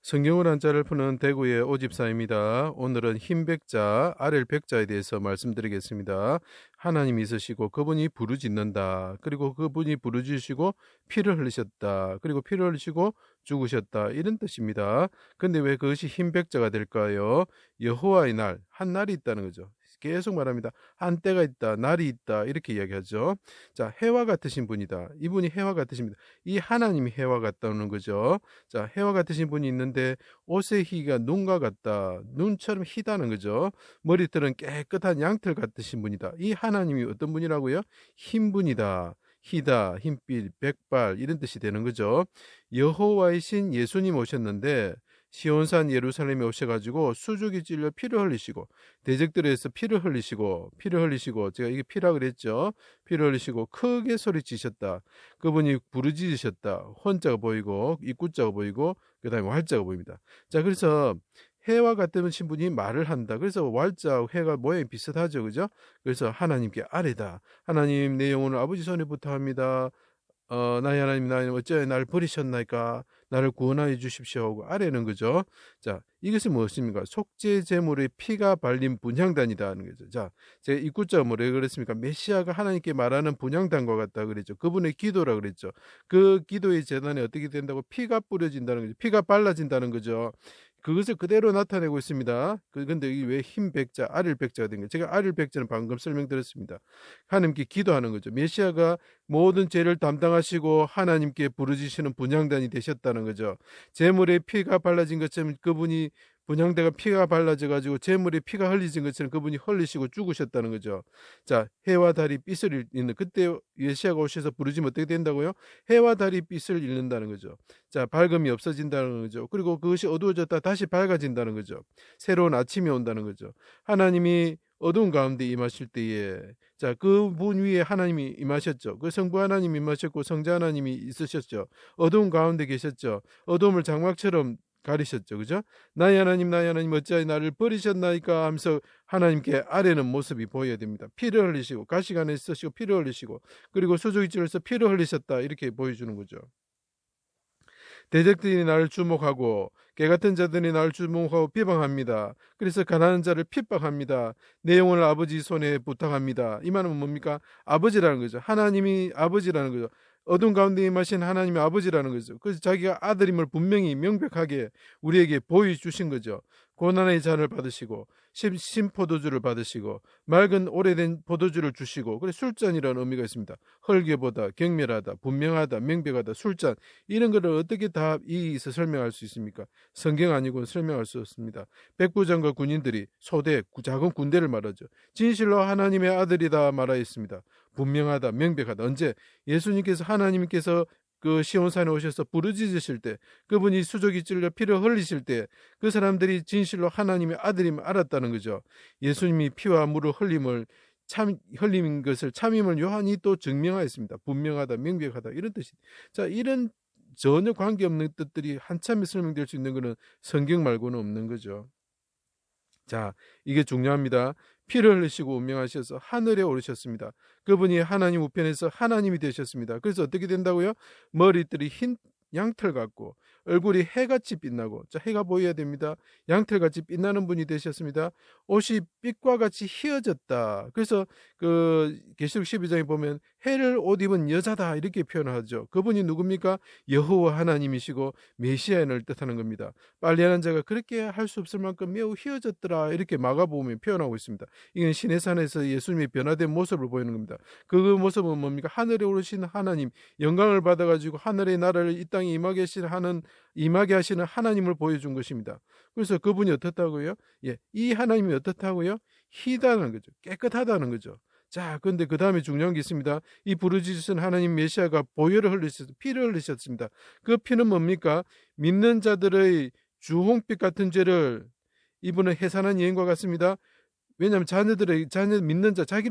성경을 한자를 푸는 대구의 오집사입니다. 오늘은 흰 백자, 아렐 백자에 대해서 말씀드리겠습니다. 하나님이 있으시고 그분이 부르짖는다. 그리고 그분이 부르짖으시고 피를 흘리셨다. 그리고 피를 흘리시고 죽으셨다. 이런 뜻입니다. 근데 왜 그것이 흰 백자가 될까요? 여호와의 날, 한 날이 있다는 거죠. 계속 말합니다. 한 때가 있다, 날이 있다, 이렇게 이야기하죠. 자, 해와 같으신 분이다. 이분이 해와 같으십니다. 이 하나님이 해와 같다는 거죠. 자, 해와 같으신 분이 있는데 옷의 희가 눈과 같다. 눈처럼 희다는 거죠. 머리털은 깨끗한 양털 같으신 분이다. 이 하나님이 어떤 분이라고요? 흰 분이다. 희다, 흰빛, 백발 이런 뜻이 되는 거죠. 여호와의 신 예수님 오셨는데 시온산 예루살렘에 오셔가지고 수족이 찔려 피를 흘리시고 대적들에서 피를 흘리시고 제가 이게 피라 그랬죠. 피를 흘리시고 크게 소리치셨다. 그분이 부르짖으셨다. 혼자가 보이고 입구자가 보이고 그 다음에 활자가 보입니다. 자, 그래서 해와 같은 신분이 말을 한다. 그래서 왈자 해가 모양이 비슷하죠, 그죠? 그래서 하나님께 아뢰다. 하나님, 내 영혼을 아버지 손에 부탁합니다. 나의 하나님, 나의 어찌하여 나를 버리셨나이까? 나를 구원하여 주십시오 하고 아뢰는 거죠. 자, 이것이 무엇입니까? 속죄 제물의 피가 발린 분향단이다 하는 거죠. 자, 제가 입구자가 뭐래 그랬습니까? 메시아가 하나님께 말하는 분향단과 같다 그랬죠. 그분의 기도라 그랬죠. 그 기도의 재단에 어떻게 된다고? 피가 뿌려진다는 거죠. 피가 발라진다는 거죠. 그것을 그대로 나타내고 있습니다. 근데 이게 왜 흰 백자, 아릴 백자가 된 거예요? 제가 아릴 백자는 방금 설명드렸습니다. 하나님께 기도하는 거죠. 메시아가 모든 죄를 담당하시고 하나님께 부르짖으시는 분향단이 되셨다는 거죠. 제물에 피가 발라진 것처럼 그분이 분향대가 피가 발라져 가지고 제물에 피가 흘리진 것처럼 그분이 흘리시고 죽으셨다는 거죠. 자, 해와 달이 빛을 잃는, 그때 메시아가 오셔서 부르짖으면 어떻게 된다고요? 해와 달이 빛을 잃는다는 거죠. 자, 밝음이 없어진다는 거죠. 그리고 그것이 어두워졌다 다시 밝아진다는 거죠. 새로운 아침이 온다는 거죠. 하나님이 어두운 가운데 임하실 때에, 자, 그분 위에 하나님이 임하셨죠. 그 성부 하나님이 임하셨고 성자 하나님이 있으셨죠. 어두운 가운데 계셨죠. 어두움을 장막처럼 가리셨죠. 그죠? 나의 하나님 어찌하여 나를 버리셨나이까 하면서 하나님께 아뢰는 모습이 보여야 됩니다. 피를 흘리시고 가시 안에 쓰시고 피를 흘리시고 그리고 수족이 찔러서 피를 흘리셨다 이렇게 보여주는 거죠. 대적들이 나를 주목하고 개같은 자들이 나를 주목하고 비방합니다. 그래서 가난한 자를 핍박합니다. 내 영혼을 아버지 손에 부탁합니다. 이 말은 뭡니까? 아버지라는 거죠. 하나님이 아버지라는 거죠. 어두운 가운데 임하신 하나님의 아버지라는 거죠. 그래서 자기가 아들임을 분명히 명백하게 우리에게 보여주신 거죠. 고난의 잔을 받으시고 신포도주를 받으시고 맑은 오래된 포도주를 주시고, 그래 술잔이라는 의미가 있습니다. 헐게보다 경멸하다, 분명하다, 명백하다, 술잔, 이런 거를 어떻게 다 이의해서 설명할 수 있습니까? 성경 아니고는 설명할 수 없습니다. 백부장과 군인들이 소대, 작은 군대를 말하죠. 진실로 하나님의 아들이다 말하였습니다. 분명하다, 명백하다. 언제? 예수님께서, 하나님께서 그 시온산에 오셔서 부르짖으실 때, 그분이 수족이 찔려 피를 흘리실 때 그 사람들이 진실로 하나님의 아들임을 알았다는 거죠. 예수님이 피와 물을 흘린 것을 참임을 요한이 또 증명하였습니다. 분명하다, 명백하다, 이런 뜻이. 자, 이런 전혀 관계없는 뜻들이 한참에 설명될 수 있는 것은 성경 말고는 없는 거죠. 자, 이게 중요합니다. 피를 흘리시고 운명하셔서 하늘에 오르셨습니다. 그분이 하나님 우편에서 하나님이 되셨습니다. 그래서 어떻게 된다고요? 머리들이 흰 양털 같고 얼굴이 해같이 빛나고, 자, 해가 보여야 됩니다. 양털같이 빛나는 분이 되셨습니다. 옷이 빛과 같이 희어졌다. 그래서 그 계시록 12장에 보면 해를 옷 입은 여자다 이렇게 표현하죠. 그분이 누굽니까? 여호와 하나님이시고 메시아인을 뜻하는 겁니다. 빨리하는 자가 그렇게 할 수 없을 만큼 매우 희어졌더라 이렇게 마가복음에 표현하고 있습니다. 이건 시내산에서 예수님이 변화된 모습을 보이는 겁니다. 그 모습은 뭡니까? 하늘에 오르신 하나님, 영광을 받아가지고 하늘의 나라를 이 땅에 임하게 하시는 하나님을 보여준 것입니다. 그래서 그분이 어떻다고요? 이 하나님이 어떻다고요? 희다는 거죠. 깨끗하다는 거죠. 자, 근데 그 다음에 중요한 게 있습니다. 이 부르짖으신 하나님 메시아가 보혈을 흘리셨습니다. 피를 흘리셨습니다. 그 피는 뭡니까? 믿는 자들의 주홍빛 같은 죄를 이분은 해산한 여인과 같습니다. 왜냐하면 자기를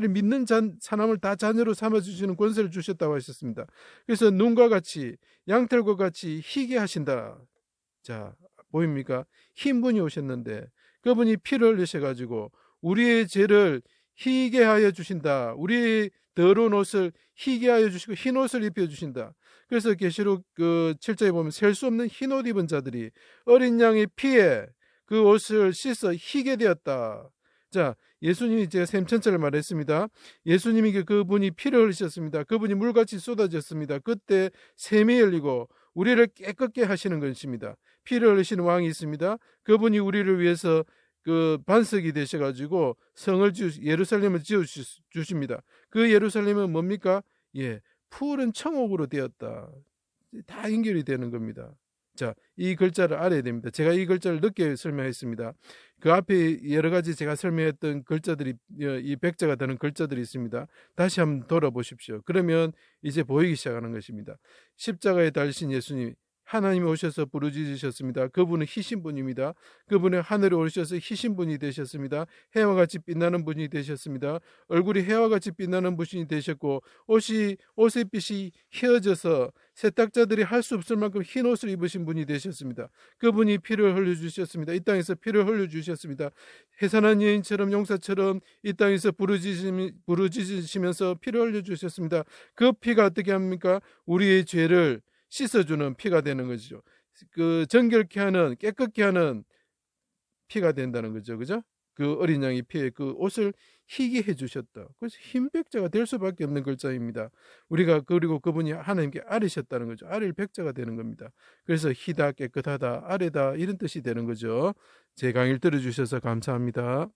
믿는 사람을 다 자녀로 삼아주시는 권세를 주셨다고 하셨습니다. 그래서 눈과 같이 양털과 같이 희게 하신다. 자, 보입니까? 흰 분이 오셨는데 그분이 피를 흘리셔가지고 우리의 죄를 희게 하여 주신다. 우리의 더러운 옷을 희게 하여 주시고 흰 옷을 입혀 주신다. 그래서 계시록 그 7장에 보면 셀 수 없는 흰 옷 입은 자들이 어린 양의 피에 그 옷을 씻어 희게 되었다. 자, 예수님이 제가 샘천처를 말했습니다. 예수님이 그분이 피를 흘리셨습니다. 그분이 물같이 쏟아졌습니다. 그때 샘이 열리고 우리를 깨끗게 하시는 것입니다. 피를 흘리시는 왕이 있습니다. 그분이 우리를 위해서 그 반석이 되셔가지고 성을 예루살렘을 지어 주십니다. 그 예루살렘은 뭡니까? 예, 푸른 청옥으로 되었다. 다 연결이 되는 겁니다. 자, 이 글자를 알아야 됩니다. 제가 이 글자를 늦게 설명했습니다. 그 앞에 여러 가지 제가 설명했던 글자들이, 이 백자가 되는 글자들이 있습니다. 다시 한번 돌아보십시오. 그러면 이제 보이기 시작하는 것입니다. 십자가에 달리신 예수님, 하나님이 오셔서 부르짖으셨습니다. 그분은 희신 분입니다. 그분은 하늘에 오셔서 희신 분이 되셨습니다. 해와 같이 빛나는 분이 되셨습니다. 얼굴이 해와 같이 빛나는 분이 되셨고 옷의 빛이 휘어져서 세탁자들이 할 수 없을 만큼 흰 옷을 입으신 분이 되셨습니다. 그분이 피를 흘려주셨습니다. 이 땅에서 피를 흘려주셨습니다. 해산한 여인처럼 용사처럼 이 땅에서 부르짖으시면서 피를 흘려주셨습니다. 그 피가 어떻게 합니까? 우리의 죄를 씻어주는 피가 되는 거죠. 그 정결케 하는, 깨끗게 하는 피가 된다는 거죠. 그죠? 그 어린 양의 피에 그 옷을 희게 해주셨다. 그래서 흰 백자가 될 수밖에 없는 글자입니다. 우리가 그리고 그분이 하나님께 아뢰셨다는 거죠. 아뢰일 백자가 되는 겁니다. 그래서 희다, 깨끗하다, 아뢰다 이런 뜻이 되는 거죠. 제 강의를 들어주셔서 감사합니다.